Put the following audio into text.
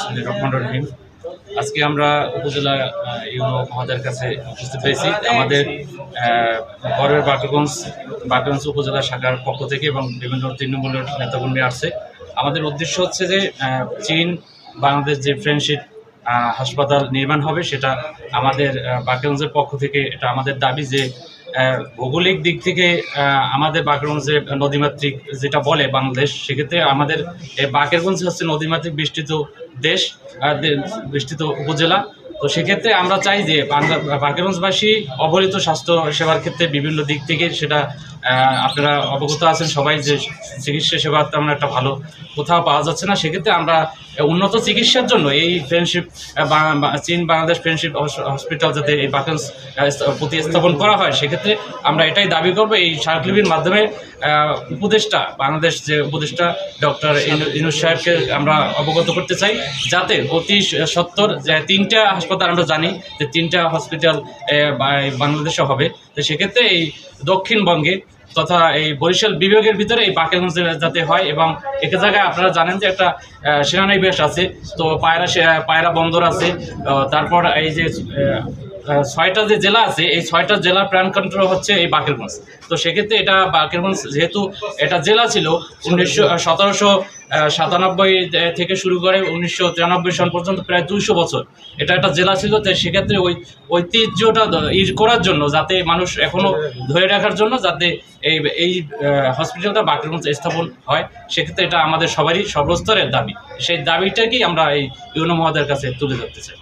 বিসমিল্লাহির রহমানির রহিম। আজকে আমরা উপজেলা ইউনো মহোদয়ের কাছে উপস্থিত হয়েছি আমাদের গড়ের বাকেরগঞ্জ উপজেলা শাখার পক্ষ থেকে এবং বিভিন্ন তৃণমূলের নেতাকর্মী আসছে। আমাদের উদ্দেশ্য হচ্ছে যে চীন বাংলাদেশ যে ফ্রেন্ডশিপ হাসপাতাল নির্মাণ হবে সেটা আমাদের বাকেরগঞ্জের পক্ষ থেকে এটা আমাদের দাবি যে ভৌগোলিক দিক থেকে আমাদের বাকেরগঞ্জের নদীমাতৃক যেটা বলে বাংলাদেশ, সেক্ষেত্রে আমাদের বাকেরগঞ্জ হচ্ছে নদীমাতৃক বেষ্টিত দেশ, বেষ্টিত উপজেলা। তো সেক্ষেত্রে আমরা চাই যে বাকেরগঞ্জবাসী অবহেলিত স্বাস্থ্য সেবার ক্ষেত্রে বিভিন্ন দিক থেকে সেটা আপনারা অবগত আছেন সবাই যে চিকিৎসা সেবা তেমন একটা ভালো কোথাও পাওয়া যাচ্ছে না। সেক্ষেত্রে আমরা উন্নত চিকিৎসার জন্য এই ফ্রেন্ডশিপ চীন বাংলাদেশ ফ্রেন্ডশিপ হসপিটাল যাতে এই বাকেরগঞ্জ প্রতিস্থাপন করা হয়, সেক্ষেত্রে আমরা এটাই দাবি করব। এই স্মারকলিপির মাধ্যমে বাংলাদেশ যে উপদেষ্টা ডক্টর ইউনূস সাহেবকে আমরা অবগত করতে চাই যাতে অতি সত্বর যে 3টা হাসপাতাল আমরা জানি যে 3টা হসপিটাল বাংলাদেশে হবে। তো সেক্ষেত্রে এই দক্ষিণবঙ্গে তথা এই বরিশাল বিভাগের ভিতরে এই বাকেরগঞ্জে যাতে হয়। এবং এক জায়গায় আপনারা জানেন যে একটা সেনানিবাস আছে, তো পায়রা বন্দর আছে, তারপর এই যে 6টা যে জেলা আছে এই 6টা জেলার প্রাণকেন্দ্র হচ্ছে এই বাকেরগঞ্জ। তো সেক্ষেত্রে এটা বাকেরগঞ্জ যেহেতু এটা জেলা ছিল 1797 থেকে শুরু করে 1993 সন পর্যন্ত প্রায় 200 বছর এটা একটা জেলা ছিল। তো সেক্ষেত্রে ওই ঐতিহ্যটা করার জন্য যাতে মানুষ এখনও ধরে রাখার জন্য যাতে এই হসপিটালটা বাকেরগঞ্জ স্থাপন হয়, সেক্ষেত্রে এটা আমাদের সবারই সর্বস্তরের দাবি। সেই দাবিটাকেই আমরা এই ইউনো মহোদয়ের কাছে তুলে ধরতে চাই।